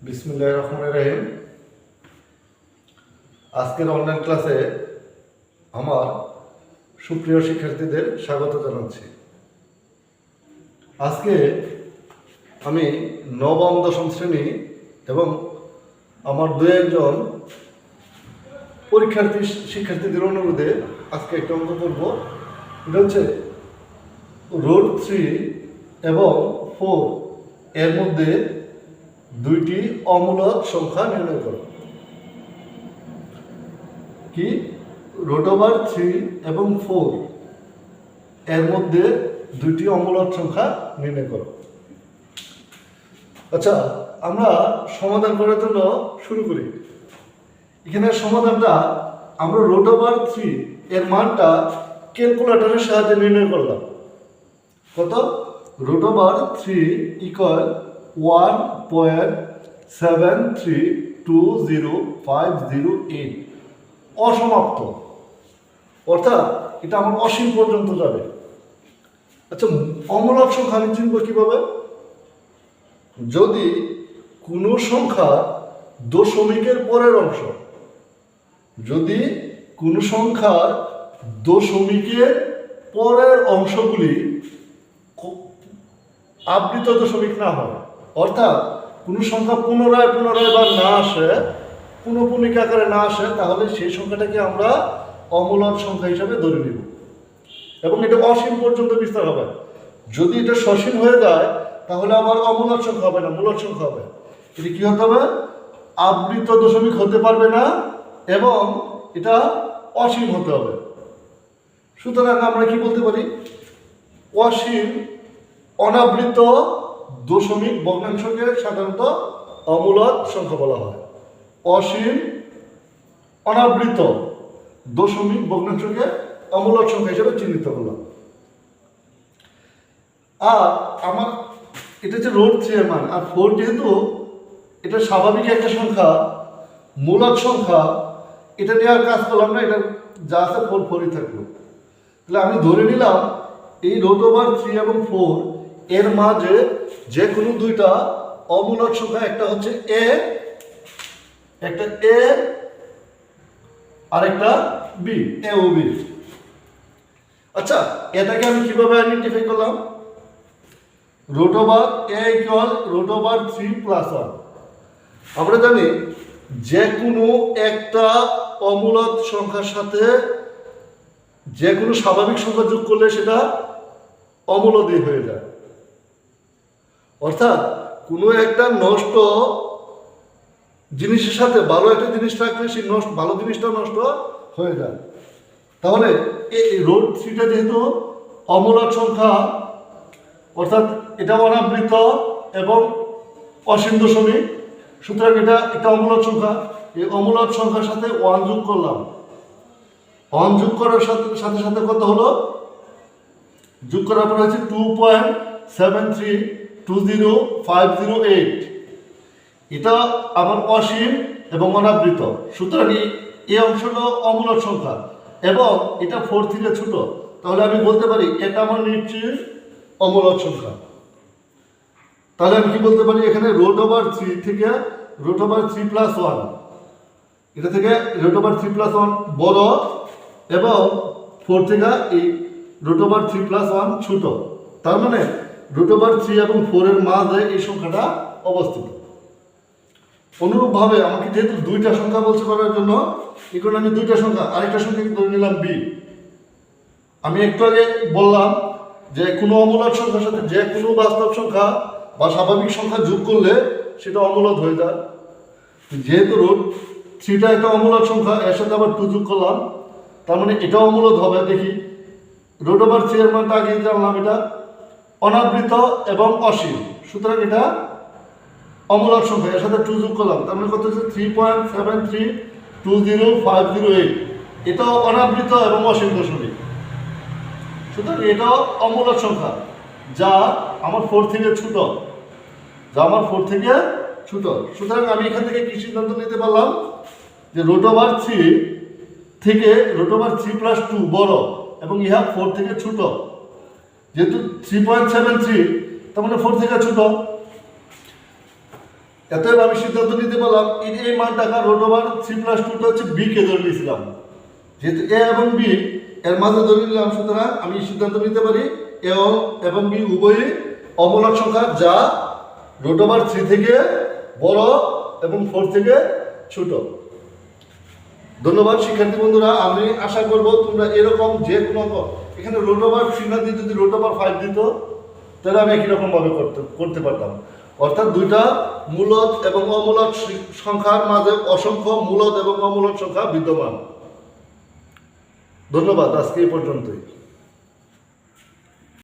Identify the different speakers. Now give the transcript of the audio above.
Speaker 1: বিসমিল্লাহির রহমানির রহিম। আজকের অনলাইন ক্লাসে আমার সুপ্রিয় শিক্ষার্থীদের স্বাগত জানাচ্ছি। আজকে আমি নবম দশম শ্রেণী এবং আমার দু একজন শিক্ষার্থীদের অনুরোধে আজকে একটা অঙ্ক করব। এটা হচ্ছে √3 এবং 4 এর মধ্যে দুইটি অমূলক সংখ্যা নির্ণয় করো। কি? √3 এবং 4 এর মধ্যে দুইটি অমূলক সংখ্যা নির্ণয় করো। আচ্ছা, আমরা সমাধান করার জন্য শুরু করি। এখানে সমাধানটা আমরা √3 এর মানটা ক্যালকুলেটরের সাহায্যে নির্ণয় করলাম। কত? √3 = 1.732058 অসমাপ্ত, অর্থাৎ এটা আমার অসীম পর্যন্ত যাবে। আচ্ছা, অমূলক সংখ্যা আমি চিনব কিভাবে? যদি কোনো সংখ্যা দশমিকের পরের অংশ, যদি কোনো সংখ্যার দশমিকের পরের অংশগুলি আবৃত দশমিক না হয়, অর্থাৎ কোনো সংখ্যা পুনরায় বা না আসে, পুনঃপুনিক আকারে না আসে, তাহলে সেই সংখ্যাটাকে আমরা অমূলক সংখ্যা হিসাবে ধরে নিব এবং এটা অসীম পর্যন্ত বিস্তার হবে। যদি এটা সসীম হয়ে যায় তাহলে আবার অমূলক সংখ্যা হবে না, মূলক সংখ্যা হবে। এটা কি হতে হবে? আবৃত দশমিক হতে পারবে না এবং এটা অসীম হতে হবে। সুতরাং আমরা কি বলতে পারি? অসীম অনাবৃত দশমিক ভগ্নাংশকে সাধারণত অমূলক সংখ্যা বলা হয়। অসীম অনাবৃত দশমিক ভগ্নাংশকে অমূলক সংখ্যা হিসেবে চিহ্নিত করলাম। আর আমার এটা হচ্ছে √3 এর মান, আর 4 যেহেতু এটা স্বাভাবিক একটা সংখ্যা, মূলক সংখ্যা, এটা নিয়ে আর কাজ করলাম না, এটা যা আছে 4ই থাকলো। তাহলে আমি ধরে নিলাম এই √3 এবং 4 এর মাঝে যে কোনো দুইটা অমূলক সংখ্যা, একটা হচ্ছে a, আর একটা b, a ও b। আচ্ছা, এটাকে আমি কিভাবে আইডেন্টিফাই করলাম? √a = √3 + 1। আমরা জানি যে কোনো একটা অমূলক সংখ্যার সাথে যে কোনো স্বাভাবিক সংখ্যা যোগ করলে সেটা অমূলদী হয়ে যায়। অর্থাৎ কোনো একটা নষ্ট জিনিসের সাথে ভালো একটা জিনিস থাকলে সেই ভালো জিনিসটা নষ্ট হয়ে যায়। তাহলে এই √3টা যেহেতু অমূলক সংখ্যা, অর্থাৎ এটা অনাবৃত এবং অসীম দশমিক, সুতরাং এটা একটা অমূলক সংখ্যা। এই অমূলক সংখ্যার সাথে 1 যোগ করলাম। 1 যোগ করার সাথে সাথে কত হলো? যোগ করার পর হচ্ছে 2.732058। এটা আমার অসীম এবং অনাবৃত, সুতরাং এই অংশটা অমূলক সংখ্যা এবং এটা 4 থেকে ছোট। তাহলে আমি বলতে পারি এটা আমার নিশ্চয়ই অমূলক সংখ্যা। তাহলে আমি কি বলতে পারি? এখানে √3 থেকে √3 + 1, এটা থেকে √3 + 1 বড় এবং 4 থেকে এই √3 + 1 ছোট। তার মানে √3 এবং 4 এর মাঝে এই সংখ্যাটা অবস্থিত। অনুরূপভাবে আমাকে যেহেতু দুইটা সংখ্যা বলছে করার জন্য, এখন আমি দুইটা সংখ্যা, আরেকটা সংখ্যাকে ধরে নিলাম b। আমি একটু আগে বললাম যে কোনো অমূলক সংখ্যার সাথে যে কোনো বাস্তব সংখ্যা বা স্বাভাবিক সংখ্যা যোগ করলে সেটা অমূলক হয়ে যায়। যেহেতু √3টা একটা অমূলক সংখ্যা, এর সাথে আবার 2 যোগ করলাম, তার মানে এটাও অমূলক হবে। দেখি, √3 এর মানটা আগে জানলাম, এটা অনাবৃত এবং অসীম, সুতরাং এটা অমূলক সংখ্যা। এর সাথে 2 যোগ করলাম, তার মানে কত হচ্ছে? 3.7320508। এটাও অনাবৃত এবং অসীম দশমিক, সুতরাং এটাও অমূলক সংখ্যা যা আমার 4 থেকে ছোট, সুতরাং আমি এখান থেকে কি সিদ্ধান্ত নিতে পারলাম? যে √3 থেকে √3 + 2 বড় এবং ইহা 4 থেকে ছোট। যেহেতু 3.73, তার মানে 4 থেকে ছোট। এতএব আমি সিদ্ধান্ত নিতে পারলাম এই মান টাকা রুট ওভার 3+2 হচ্ছে বি কে ধরে নিয়েছিলাম, যেহেতু এ এবং বি এর মাঝে ধরে নিলাম, সুতরাং আমি সিদ্ধান্ত নিতে পারি এ এবং বি উভয়ই অমূলক সংখ্যা যা রুট ওভার 3 থেকে বড় এবং 4 থেকে ছোট। ধন্যবাদ শিক্ষার্থী বন্ধুরা, আমি আশা করব তোমরা এরকম যে কোনো এখানে রুট ওভার 3 না দিয়ে যদি রুট ওভার 5 দিত তাহলে আমি একই রকমভাবে করতে পারতাম। অর্থাৎ দুইটা মূলদ এবং অমূলদ সংখ্যার মাঝে অসংখ্য মূলদ এবং অমূলদ সংখ্যা বিদ্যমান। ধন্যবাদ, আজকে এই পর্যন্তই।